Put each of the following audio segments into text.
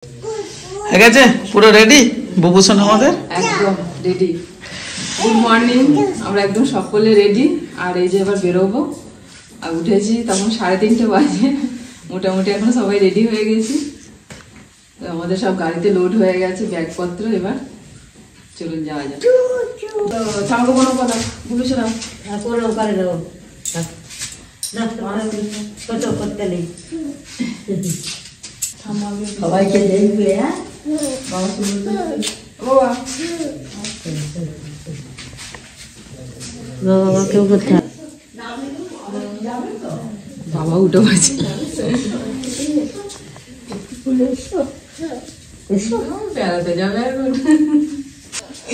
ঠিক আছে, পুরো রেডি বুবু সোনা আমাদের একদম রেডি। গুড মর্নিং, আমরা একদম সকলে রেডি। আর এই যে এবার বেরোবো, আর উঠেছি তখন 3:30 বাজে, মোটামুটি এখন সবাই রেডি হয়ে গেছি। আমাদের সব গাড়িতে লোড হয়ে গেছে ব্যাগপত্র। এবার চলুন যাওয়া যাক। ছাগো কোনো কথা বুবু সোনা কোনো করে দেবো না, ছোট করতে নেই, সবাইকে দেখবে। হ্যাঁ বাবা কেউ করতে বাবা উঠে পড়েছে, বেড়াতে যাবে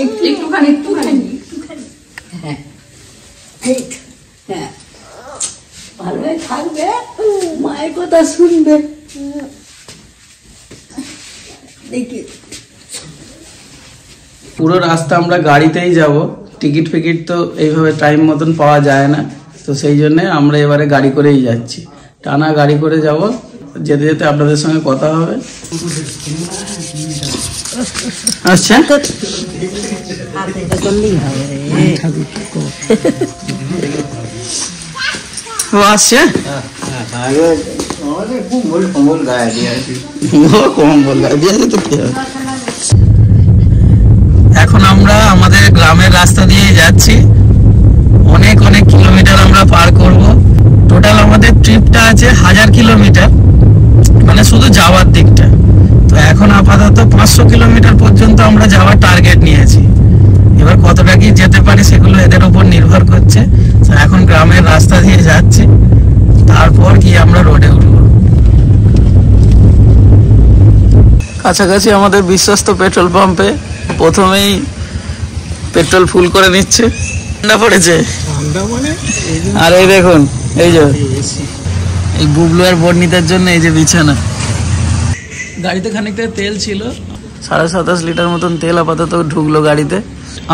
একটুখানি হ্যাঁ ভালোই থাকবে, মায়ের কথা শুনবে। দেখি পুরো রাস্তা আমরা গাড়িতেই যাব। টিকিট ফিকিট তো এইভাবে টাইম মতন পাওয়া যায় না, তো সেই জন্য আমরা এবারে গাড়ি করেই যাচ্ছি। টানা গাড়ি করে যাব, যেতে যেতে আপনাদের সঙ্গে কথা হবে। আচ্ছা ও আসছে, এখন আমরা আমাদের গ্রামের রাস্তা দিয়ে যাচ্ছি। অনেক অনেক কিলোমিটার আমরা পার করব। টোটাল আমাদের ট্রিপটা আছে 1000 কিলোমিটার, মানে শুধু যাওয়ার দিকটা। তো এখন আপাতত 500 কিলোমিটার পর্যন্ত আমরা যাওয়ার টার্গেট নিয়েছি। এবার কতটা কি যেতে পারি সেগুলো এদের উপর নির্ভর করছে। তো এখন গ্রামের রাস্তা দিয়ে যাচ্ছি, তারপর কি আমরা রোডে উঠবো। কাছাকাছি আমাদের বিশ্বস্ত পেট্রোল পাম্পে প্রথমেই পেট্রোল ফুল করে নিচ্ছে। ঠান্ডা পড়েছে, আর এই দেখুন এই যে এই বুবলু আর বর্ণিতার জন্য এই যে বিছানা। গাড়িতে খানিকটা তেল ছিল, 27.5 লিটার মতন তেল আপাতত ঢুকলো গাড়িতে।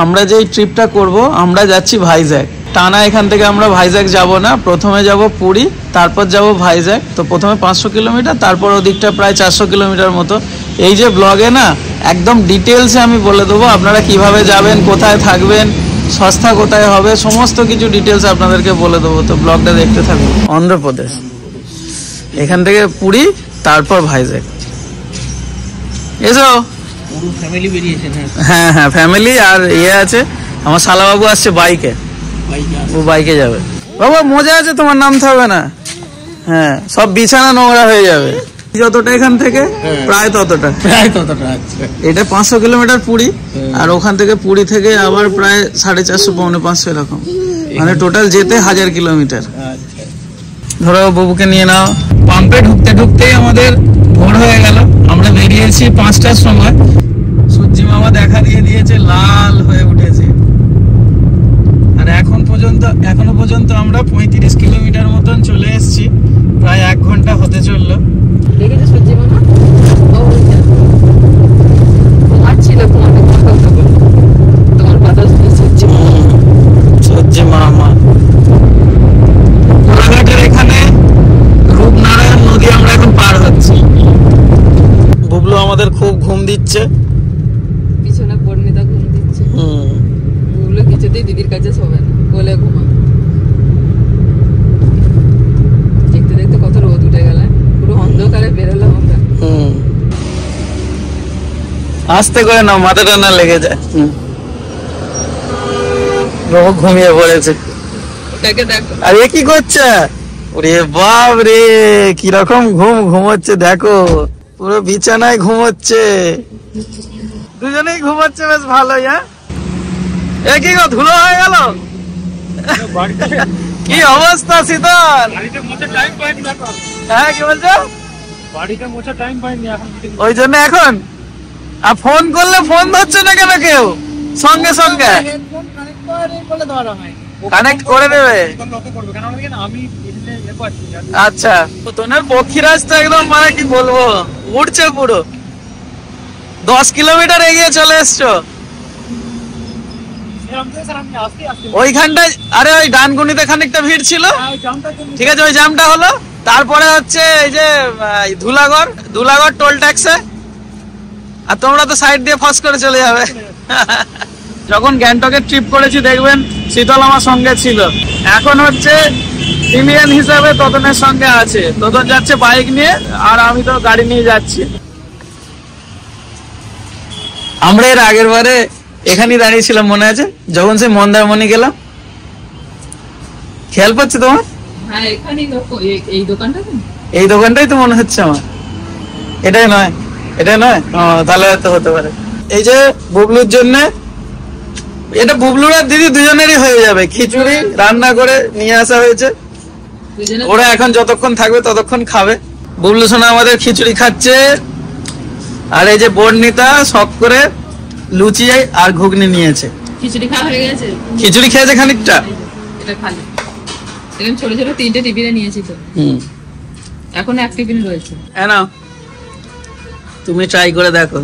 আমরা যেই ট্রিপটা করব, আমরা যাচ্ছি ভাইজ্যাক। টানা এখান থেকে আমরা ভাইজ্যাক যাব না, প্রথমে যাব পুরী, তারপর যাব ভাইজ্যাক। তো প্রথমে 500 কিলোমিটার, তারপর ওদিকটা প্রায় 400 কিলোমিটার মতো। এই যে ব্লগে না একদম ডিটেলসে আমি বলে দেবো আপনারা কিভাবে যাবেন, কোথায় থাকবেন, সস্তা কোথায় হবে, সমস্ত কিছু ডিটেলস আপনাদেরকে বলে দেবো। তো ব্লগটা দেখতে থাকুন। অন্ধ্রপ্রদেশ, এখান থেকে পুরী, তারপর ভাইজ্যাক। এসো ফ্যামিলি বেরিয়েছে। হ্যাঁ হ্যাঁ ফ্যামিলি, আর ইয়ে আছে আমার শালাবাবু আসছে বাইকে, ও বাইকে যাবে। বাবা মজা আছে, তোমার নামতে হবে না। হ্যাঁ সব বিছানা নোংরা হয়ে যাবে। যতটা এখান থেকে প্রায় ততটা। এটা 500 কিলোমিটার পুরী, আর ওখান থেকে পুরী থেকে আবার প্রায় 450-500 এরকম, মানে টোটাল যেতে 1000 কিলোমিটার। ধরো বাবুকে নিয়ে নাও। পাম্পে ঢুকতে ঢুকতেই আমাদের ভোর হয়ে গেল। আমরা বেরিয়েছি 5টার সময়। সূর্যি মামা দেখা দিয়ে দিয়েছে, লাল হয়ে উঠেছে। আর এখনো পর্যন্ত আমরা 35 কিলোমিটার মতন চলে এসেছি, প্রায় 1 ঘন্টা হতে চললো। দেখেছো সূর্যি মামা? তোমার কথা শুনে সূর্যি মামা। ঘোড়াঘাটের এখানে রূপনারায়ণ নদী আমরা এখন পার হচ্ছি। বুবলু আমাদের খুব ঘুম দিচ্ছে, পিছনে বর্ণিতা ঘুম দিচ্ছে। বুবলু কিছুতেই দিদির কাছে শোবে না, বলে ঘুমাবে। দেখতে দেখতে কত রোদ উঠে গেল, পুরো অন্ধকারে বেরোলাম আমরা। আস্তে করে নাও, মাথাটা না লেগে যায়। বাবা ঘুমিয়ে পড়েছে। ওটাকে দেখো, আর এ কি করছে? ওরে বাপ রে, কিরকম ঘুমোচ্ছে দেখো, পুরো বিছানায় ঘুমোচ্ছে। দুজনেই ঘুমোচ্ছে বেশ ভালোই। হ্যাঁ এ কি গো, ধুলো হয়ে গেল? কি অবস্থা শীতল? হ্যাঁ কি বলছো? ওই জন্য এখন আর ফোন করলে ফোন ধরছে না কেন কেউ? সঙ্গে সঙ্গে কানেক্ট করে দেবে। আচ্ছা, তোমার পক্ষীরাজ তো একদম মানে কি বলবো, উঠছে পুরো। 10 কিলোমিটার এগিয়ে চলে এসছো। ওইখানটায় আরে ওই ডানকুনিতে খানিকটা ভিড় ছিল, ঠিক আছে ওই জ্যামটা হলো। তারপরে হচ্ছে এই যে ধুলাগড় টোল ট্যাক্সে আর তোমরা তো সাইড দিয়ে ফস করে চলে যাবে। যখন গ্যাংটকে ট্রিপ করেছি দেখবেন শীতল আমার সঙ্গে ছিল, এখন হচ্ছে ইন্ডিয়ান হিসাবে তোতনের সঙ্গে আছে। তোতন যাচ্ছে বাইক নিয়ে আর আমি তো গাড়ি নিয়ে যাচ্ছি। আমরা এর আগের বারে এখানেই দাঁড়িয়েছিলাম মনে আছে, যখন সে মন্দারমণি গেলাম, খেয়াল পাচ্ছে তোমার? হ্যাঁ এখানেই এই দোকানটা, এই দোকানটাই তো মনে হচ্ছে আমার। এটাই নয়, এটা নয়, তাহলে তো হতে পারে। এই যে বুবলুর জন্য, এটা বুবলুর আর দিদি দুজনেরই হয়ে যাবে, খিচুড়ি রান্না করে নিয়ে আসা হয়েছে। ওরা এখন যতক্ষণ থাকবে ততক্ষণ খাবে। বুবলু সোনা আমাদের খিচুড়ি খাচ্ছে, আর এই যে বর্ণিতা শখ করে লুচি আর ঘুগনি নিয়েছে। খিচুড়ি খাওয়া হয়ে গেছে, খিচুড়ি খেয়েছে খানিকটা, এটা খালি এরকম ছোট ছোট 3টে টিফিনে নিয়েছি তো, এখন এক টিফিন রয়েছে। নাও তুমি ট্রাই করে দেখো।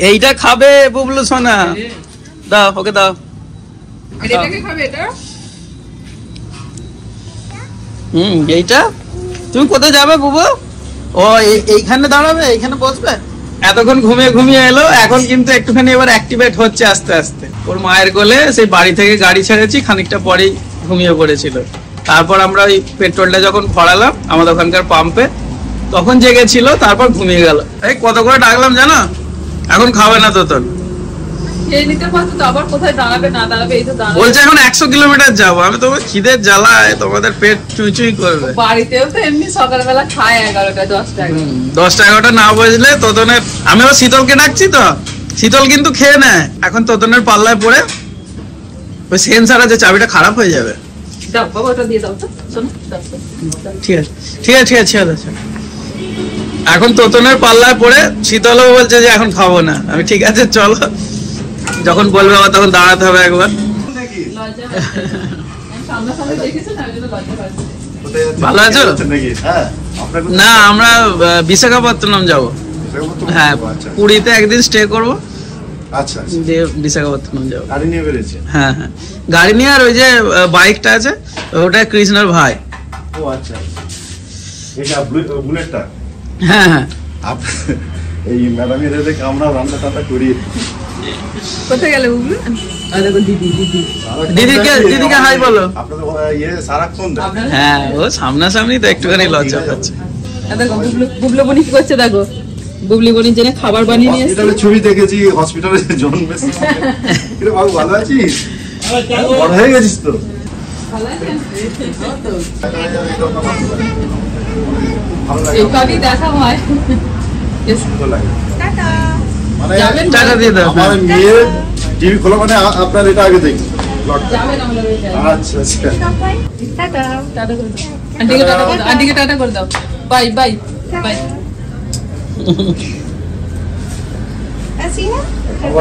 এইটা খাবে বুবলু সোনা, দাও ওকে দাও। এটাকে খাবে এটা? এইটা তুমি কোথায় যাবে বুবু? ও এইখানে দাঁড়াবে, এইখানে বসবে। এতক্ষণ ঘুমিয়ে ঘুমিয়ে এলো, এখন কিন্তু একটুখানি এবার অ্যাক্টিভেট হচ্ছে আস্তে আস্তে। ওর মায়ের কোলে সেই বাড়ি থেকে গাড়ি ছেড়েছি, খানিকটা পরেই ঘুমিয়ে পড়েছিল। তারপর আমরা ওই পেট্রোলটা যখন ভরালাম আমাদের ওখানকার পাম্পে, তখন জেগেছিল, তারপর ঘুমিয়ে গেল। এই কত করে ডাকলাম জানো, এখন খাবে না তোতন। খেয়ে নিতে পারতো তো, আবার কোথায় দাঁড়াবে না দাঁড়াবে, এই তো দাঁড়াবে। বলছে এখন 100 কিলোমিটার যাবো। আমি তোমার খিদের জ্বালায় তোমাদের পেট চুই চুই করবে। বাড়িতেও তো এমনি সকালবেলা খায় 11টা 10টা 10টা 11টা না বসলে তোতনের, আমি আবার শীতলকে ডাকছি তো, শীতল কিন্তু খেয়ে নেয়। এখন তোতনের পাল্লায় পড়ে ওই সেন্সার আছে, চাবিটা খারাপ হয়ে যাবে। দাও বাবা, ওটা দিয়ে দাও তো, শোনো দাও। ঠিক আছে ঠিক আছে ঠিক আছে ঠিক আছে। এখন তোতনের পাল্লায় পড়ে শীতলও বলছে যে এখন খাবো না। আমি ঠিক আছে চলো, যখন বলবে আবার তখন দাঁড়াতে হবে একবার। সামনাসামনি দেখেছো না, ওই জন্য লজ্জা পাচ্ছি। ভালো আছো? না আমরা বিশাখাপত্তনম যাবো। হ্যাঁ পুরীতে একদিন স্টে করবো, আচ্ছা দিয়ে বিশাখাপত্তনম যাবো। গাড়ি নিয়ে বেরিয়েছে? হ্যাঁ হ্যাঁ গাড়ি নিয়ে, আর ওই যে বাইকটা আছে ওটা কৃষ্ণের ভাই। ও আচ্ছা, এটা বুলেটটা? হ্যাঁ হ্যাঁ এই ম্যাডামের দেখে আমরা রান্না টান্না করি। কোথায় গেলে বুবলু? দিদিকে হাই বলো। আপনাদের ইয়ে সারাক্ষণ দেয়। হ্যাঁ ও সামনাসামনি তো একটুখানি লজ্জা পাচ্ছে। দেখো বুবলু বনি কি করছে, দেখো বুবলি বনির জন্য খাবার বানিয়ে নিয়ে এসেছে। ছবি দেখেছি হসপিটালে জন্মেছে। এটা বাবু ভালো আছিস? বড় হয়ে গেছিস তো। এইভাবেই দেখা হয়। মানে টাটা দিয়ে দাও। আমার মেয়ের টিভি খোলা মানে আপনার এটা আগে দেখি। যাবেন আমরা আচ্ছা আচ্ছা, টাটা টাটা করে দাও, আন্টিকে টাটা করে দাও, আন্টিকে টাটা করে দাও। Bye bye bye.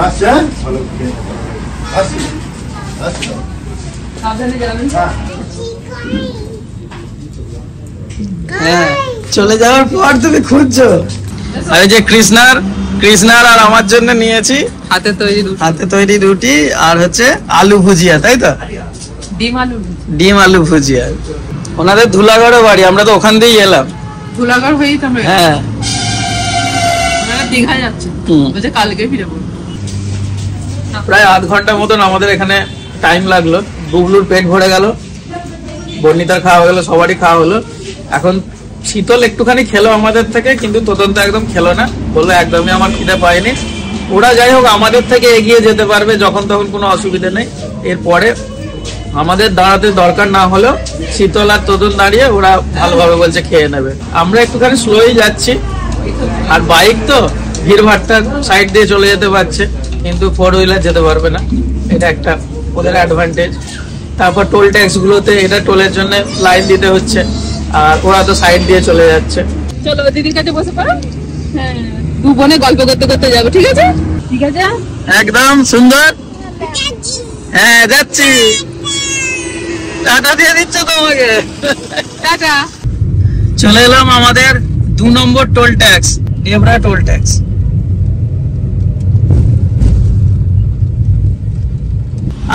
আচ্ছা ভালো আসি আচ্ছা সাবধানে যাবেন। হ্যাঁ চলে যাওয়ার পর তুমি খুঁজছো। আর এই যে কৃষ্ণার আর আমার জন্য নিয়েছি হাতে তৈরি রুটি আর হচ্ছে আলু ভুজিয়া, তাই তো? ডিম আলু ভুজিয়া। ওনাদের ধুলাগড়ে বাড়ি, আমরা তো ওখান দিয়েই এলাম। ধুলাগড় হয়েই তো আমরা, হ্যাঁ ওনারা দীঘা যাচ্ছে, বলছে কালকে ফিরে পড়বো। প্রায় আধ ঘন্টার মতন আমাদের এখানে টাইম লাগলো। বুবলুর পেট ভরে গেল, বর্ণিতার খাওয়া গেল, সবারই খাওয়া হলো। এখন শীতল একটুখানি খেলো আমাদের থেকে, কিন্তু তোতন তো একদম খেলো না, বললো একদমই আমার খিদে পায়নি। ওরা যাই হোক আমাদের থেকে এগিয়ে যেতে পারবে যখন তখন, কোনো অসুবিধা নেই। এরপরে আমাদের দাঁড়াতে দরকার না হলেও শীতল আর তোতন দাঁড়িয়ে ওরা ভালোভাবে বলছে খেয়ে নেবে। আমরা একটুখানি স্লোই যাচ্ছি, আর বাইক তো ভিড়ভাট্টা সাইড দিয়ে চলে যেতে পারছে, কিন্তু 4 হুইলার যেতে পারবে না। এটা একটা ওদের অ্যাডভান্টেজ। তারপর টোল ট্যাক্স গুলোতে এটা টোলের জন্য লাইন দিতে হচ্ছে, আর ওরা তো সাইড দিয়ে চলে যাচ্ছে। চলো দিদির কাছে বসে পড়ো। হ্যাঁ দু বোনে গল্প করতে করতে যাবো, ঠিক আছে? ঠিক আছে একদম সুন্দর। হ্যাঁ যাচ্ছি, টাটা দিয়ে দিচ্ছ তোমাকে। টাটা। চলে এলাম আমাদের 2 নম্বর toll tax, Debra toll tax.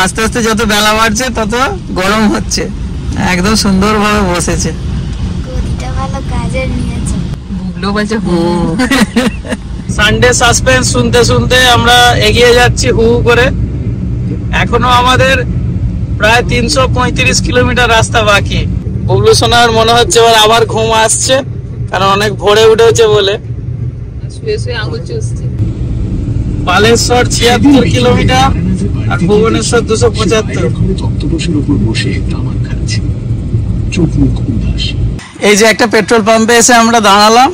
আস্তে আস্তে যত বেলা বাড়ছে তত গরম হচ্ছে। একদম সুন্দরভাবে বসেছে। বুবলু বলছে হু। সানডে সাসপেন্স শুনতে শুনতে আমরা এগিয়ে যাচ্ছি হু করে। এখনো আমাদের প্রায় 335 কিলোমিটার রাস্তা বাকি। বুবলু সোনার মনে হচ্ছে এবার আবার ঘুম আসছে, কারণ অনেক ভোরে উঠেছে বলে। শুয়ে শুয়ে আঙুল চুষছে। বালেশ্বর 76 কিলোমিটার আর ভুবনেশ্বর 275। তক্তপোষের উপর বসে তামাক খাচ্ছে, চোখ মুখ উদাস। এই যে একটা পেট্রোল পাম্পে এসে আমরা দাঁড়ালাম,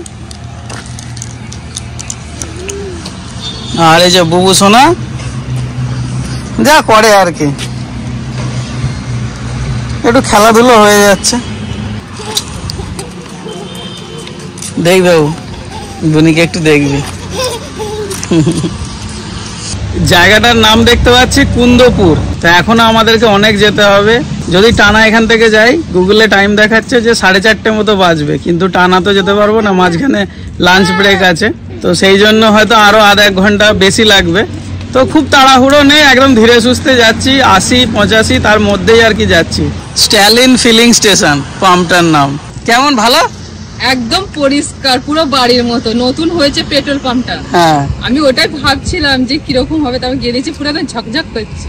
আর এই যে বুবু সোনা যা করে আর কি, একটু খেলাধুলো হয়ে যাচ্ছে। দেখবে দুনিকে একটু দেখবি। জায়গাটার নাম দেখতে পাচ্ছি কুন্দপুর। তা এখনো আমাদেরকে অনেক যেতে হবে। যদি টানা এখান থেকে যাই, গুগলে টাইম দেখাচ্ছে যে 4:30 মতো বাজবে, কিন্তু টানা তো যেতে পারবো না, মাঝখানে লাঞ্চ ব্রেক আছে। তো সেই জন্য হয়তো আরো আধা এক ঘন্টা বেশি লাগবে। তো খুব তাড়াহুড়ো নেই, একদম ধীরে সুস্থে যাচ্ছি, 80-85 তার মধ্যেই আর কি যাচ্ছি। স্ট্যালিন ফিলিং স্টেশন পাম্পটার নাম। কেমন, ভালো? একদম পরিষ্কার, পুরো বাড়ির মতো। নতুন হয়েছে পেট্রোল পাম্পটা। হ্যাঁ, আমি ওটাই ভাবছিলাম যে কিরকম হবে, তারপর গিয়ে দেখছি পুরো একদম ঝকঝক করছে,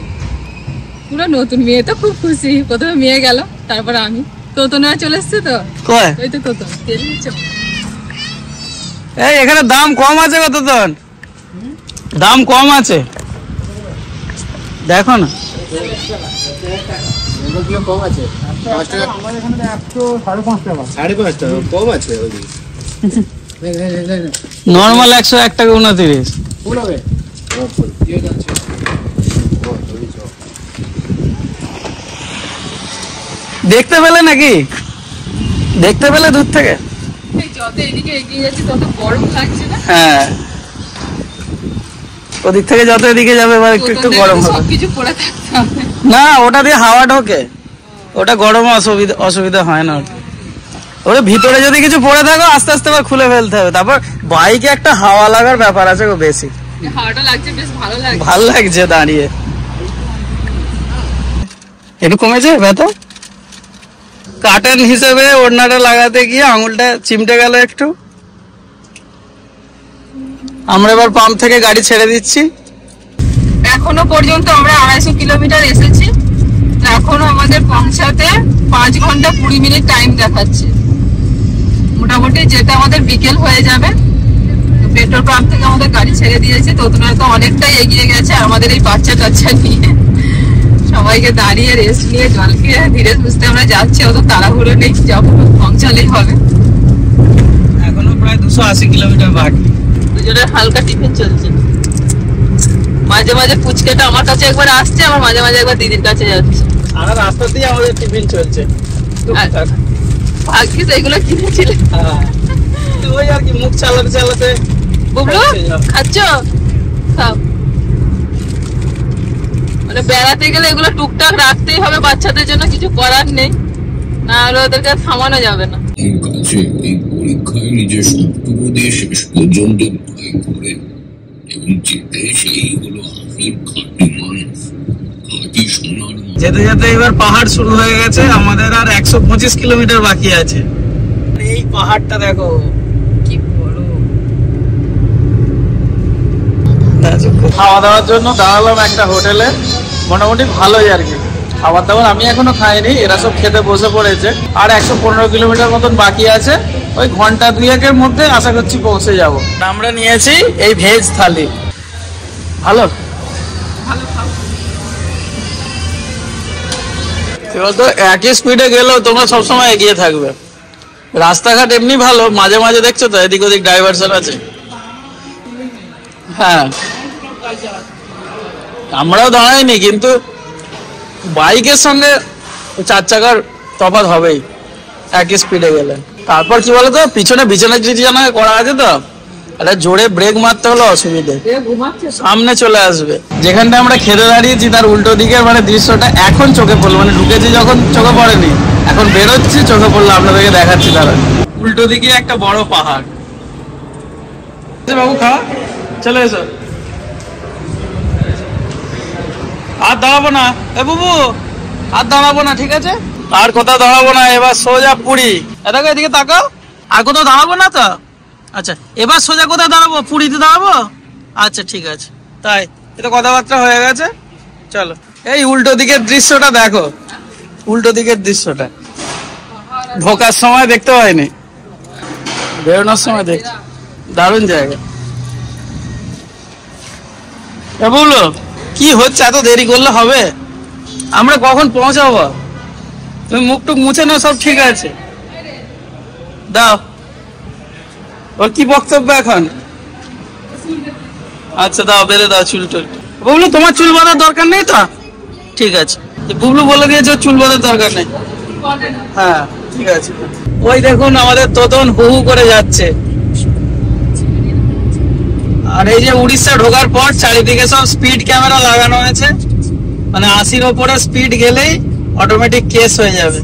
পুরো নতুন। মেয়ে তো খুব খুশি, প্রথমে মেয়ে গেল, তারপর আমি। তোতনা চলে এসছে তো, কয় ওই তো তোতন তেল দিচ্ছে। এই এখানে দাম কম আছে কত, দাম কম আছে দেখো না। কম আছে, 5.5 টাকা কম আছে। নর্মাল 101 টাকা 29। দেখতে পেলে নাকি? দেখতে পেলে দূর থেকে? যত এদিকে এগিয়ে যাচ্ছে তত গরম লাগছে না? হ্যাঁ, ওদিক থেকে যত এদিকে যাবে এবার একটু একটু গরম হবে। সবকিছু পরে থাকতে হবে না, ওটা দিয়ে হাওয়া ঢোকে, ওটা গরমে অসুবিধা হয় না। ওটা ভিতরে যদি কিছু পড়ে থাকো আস্তে আস্তে আবার খুলে ফেলতে হবে। তারপর বাইকে একটা হাওয়া লাগার ব্যাপার আছে গো বেশি। হাওয়াটা লাগছে, বেশ ভালো লাগছে। ভাল লাগছে দাঁড়িয়ে। একটু কমেছে ব্যথা? কাটেন হিসেবে ওড়নাটা লাগাতে গিয়ে আঙুলটা চিমটে গেল একটু। আমরা এবার পাম্প থেকে গাড়ি ছেড়ে দিচ্ছি। এখনো পর্যন্ত আমরা 250 কিলোমিটার এসেছি। এখনো আমাদের পৌঁছাতে 5 ঘন্টা 20 মিনিট টাইম দেখাচ্ছে। মোটামুটি যেটা আমাদের বিকেল হয়ে যাবে। পেট্রোল পাম্প থেকে আমাদের গাড়ি ছেড়ে দিয়েছে। তোতনা তো অনেকটাই এগিয়ে গেছে আমাদের এই বাচ্চা টাচ্চা নিয়ে। সবাইকে দাঁড়িয়ে রেস্ট নিয়ে জল খেয়ে ধীরে সুস্থে আমরা যাচ্ছি, অত তাড়াহুড়ো নেই, যখন পৌঁছালেই হবে। এখনো প্রায় 280 কিলোমিটার বাকি। দুজনের হালকা টিফিন চলছে। মাঝে মাঝে পুচকেটা আমার কাছে একবার আসছে, আমার মাঝে মাঝে একবার দিদির কাছে যাচ্ছে। সারা রাস্তা দিয়ে আমাদের টিফিন চলছে। ভাগ্যিস এগুলো কিনেছিলে। ওই আর কি, মুখ চালাতে চালাতে। বুবলু খাচ্ছ? খাও। মানে বেড়াতে গেলে এগুলো টুকটাক রাখতেই হবে বাচ্চাদের জন্য, কিছু করার নেই, না হলে ওদেরকে থামানো যাবে না। কাছে এই পরীক্ষায় নিজের সবটুকু দিয়ে শেষ পর্যন্ত ভয় করে এবং জিতে সেই হলো আসল খাঁটি মানুষ, খাঁটি সোনার মানুষ। যেতে যেতে এবার পাহাড় শুরু হয়ে গেছে, আমাদের আর 125 কিলোমিটার বাকি আছে। এই পাহাড়টা দেখো কি বড়। খাওয়া দাওয়ার জন্য দাঁড়ালাম একটা হোটেলে, মোটামুটি ভালোই আর কি। খাবার দাবার আমি এখনো খাইনি, এরা সব খেতে বসে পড়েছে। আর 115 কিলোমিটার মতন বাকি আছে, ওই ঘন্টা 2-1 মধ্যে আশা করছি পৌঁছে যাব। আমরা নিয়েছি এই ভেজ থালি, ভালো বলতো। একই স্পিডে গেলেও তোমরা সবসময় এগিয়ে থাকবে। রাস্তাঘাট এমনি ভালো, মাঝে মাঝে দেখছো তো এদিক ওদিক ডাইভারশন আছে। হ্যাঁ, আমরাও দাঁড়াইনি, কিন্তু বাইকের সঙ্গে 4 চাকার তফাৎ হবেই একই স্পিডে গেলে। তারপর কি বলতো, পিছনে বিছানা করা আছে তো, এটা জোরে ব্রেক মারতে হলো অসুবিধে, সামনে চলে আসবে। যেখানটা আমরা খেতে দাঁড়িয়েছি তার উল্টো দিকে মানে দৃশ্যটা এখন চোখে পড়লো, মানে ঢুকেছি যখন চোখে পড়েনি, এখন বেরোচ্ছি চোখে পড়লো। আপনাদেরকে দেখাচ্ছি তারা, উল্টো দিকে একটা বড় পাহাড়। বাবু খাওয়া চলে এসো, আর দাঁড়াবো না। এ বাবু আর দাঁড়াবো না, ঠিক আছে? আর কোথাও দাঁড়াবো না, এবার সোজা পুরী। দেখো এদিকে তাকাও, আর কোথাও দাঁড়াবো না তো, আচ্ছা, এবার সোজা কোথায় দাঁড়াবো? পুরীতে দাঁড়াবো? আচ্ছা ঠিক আছে, তাই এটা কথাবার্তা হয়ে গেছে। চলো, এই উল্টো দিকের দৃশ্যটা দেখো, উল্টো দিকের দৃশ্যটা ঢোকার সময় দেখতে হয়নি, বেরোনোর সময় দেখ। দারুণ জায়গা। বলো কি হচ্ছে, এত দেরি করলে হবে? আমরা কখন পৌঁছাবো? তুমি মুখ টুক মুছে নাও, সব ঠিক আছে। দাও, ওর কি বক্তব্য এখন? আচ্ছা দাও, বেঁধে দাও চুল টুল। বুবলু, তোমার চুল বাঁধার দরকার নেই তো? ঠিক আছে, বুবলু বলে দিয়েছে চুল বাঁধার দরকার নেই। হ্যাঁ ঠিক আছে। ওই দেখুন আমাদের তোতন হু হু করে যাচ্ছে। আর এই যে উড়িষ্যা ঢোকার পর চারিদিকে সব স্পিড ক্যামেরা লাগানো হয়েছে, মানে 80-র উপরে স্পিড গেলেই অটোমেটিক কেস হয়ে যাবে।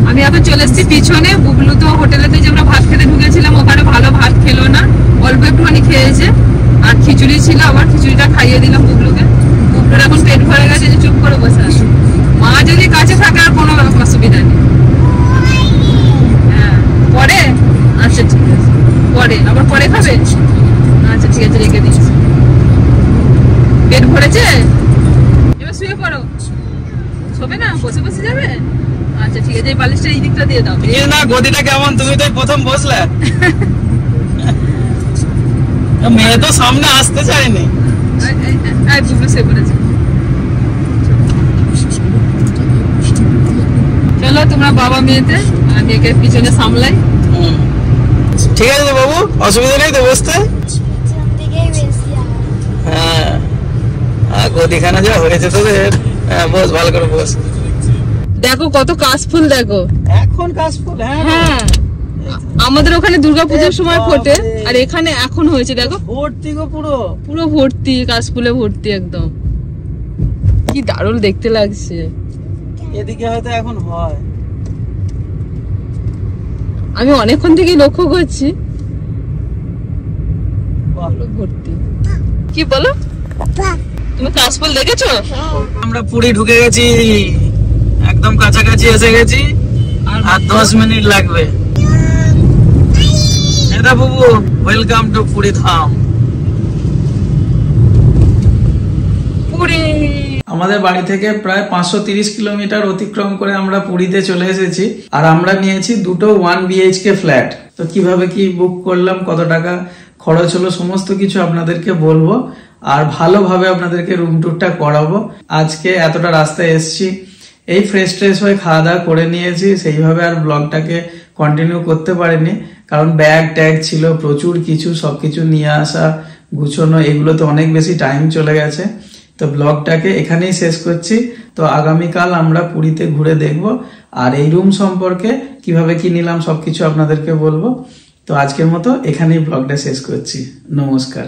আমি এখন চলে এসেছি পিছনে। বুবলু তো হোটেলেতে যে আমরা ভাত খেতে ঢুকেছিলাম, ওখানে ভালো ভাত খেলো না, অল্প একটুখানি খেয়েছে। আর খিচুড়ি ছিল, আবার খিচুড়িটা খাইয়ে দিলাম বুবলুকে। বুবলুর এখন পেট ভরে গেছে, যে চুপ করে বসে আছে। মা যদি কাছে থাকে আর কোনো অসুবিধা নেই। হ্যাঁ পরে, আচ্ছা ঠিক আছে, পরে আবার পরে খাবে। আচ্ছা ঠিক আছে, রেখে দিচ্ছি। পেট ভরেছে, এবার শুয়ে পড়ো। শোবে না, বসে বসে যাবে। আচ্ছা ঠিক আছে, এই বালিশটা এই দিকটা দিয়ে দাও। না, গদিটা কেমন? তুমি তো প্রথম বসলে। মেয়ে তো সামনে আসতে চায়নি। বুবলু শুয়ে পড়েছে। চলো তোমরা বাবা মেয়েতে, আমি একে পিছনে সামলাই। ঠিক আছে বাবু, অসুবিধা নেই তো বসতে? হ্যাঁ, গদিখানা যা হয়েছে তোদের। হ্যাঁ বস, ভালো করে বস। দেখো কত কাশফুল, দেখো এখন কাশফুল। হ্যাঁ, আমাদের ওখানে দুর্গাপূজার সময় ফোটে, আর এখানে এখন হয়েছে দেখো, ভর্তি গো, পুরো পুরো ভর্তি, কাশফুলে ভর্তি একদম। কি দারুণ দেখতে লাগছে। এদিকে হয়তো এখন হয়। আমি অনেকক্ষণ থেকেই লক্ষ্য করছি, ভর্তি। কি বলো, তুমি কাশফুল দেখেছো? আমরা পুরী ঢুকে গেছি, একদম কাছাকাছি এসে গেছি, আর 10 মিনিট লাগবে। এটা বাবু, ওয়েলকাম টু পুরী ধাম। পুরী আমাদের বাড়ি থেকে প্রায় 530 কিলোমিটার অতিক্রম করে আমরা পুরীতে চলে এসেছি। আর আমরা নিয়েছি দুটো 1 BHK ফ্ল্যাট। তো কিভাবে কি বুক করলাম, কত টাকা খরচ হলো, সমস্ত কিছু আপনাদেরকে বলবো, আর ভালোভাবে আপনাদেরকে রুম ট্যুরটা করাবো। আজকে এতটা রাস্তায় এসছি, এই ফ্রেশ ট্রেশ হয়ে খাওয়া দাওয়া করে নিয়েছি, সেইভাবে আর ব্লগটাকে কন্টিনিউ করতে পারিনি, কারণ ব্যাগ ট্যাগ ছিল প্রচুর কিছু, সবকিছু নিয়ে আসা, গুছোনো, এগুলোতে অনেক বেশি টাইম চলে গেছে। তো ব্লগটাকে এখানেই শেষ করছি। তো আগামীকাল আমরা পুরীতে ঘুরে দেখব, আর এই রুম সম্পর্কে কিভাবে কি নিলাম সবকিছু আপনাদেরকে বলবো। তো আজকের মতো এখানেই ব্লগটা শেষ করছি। নমস্কার।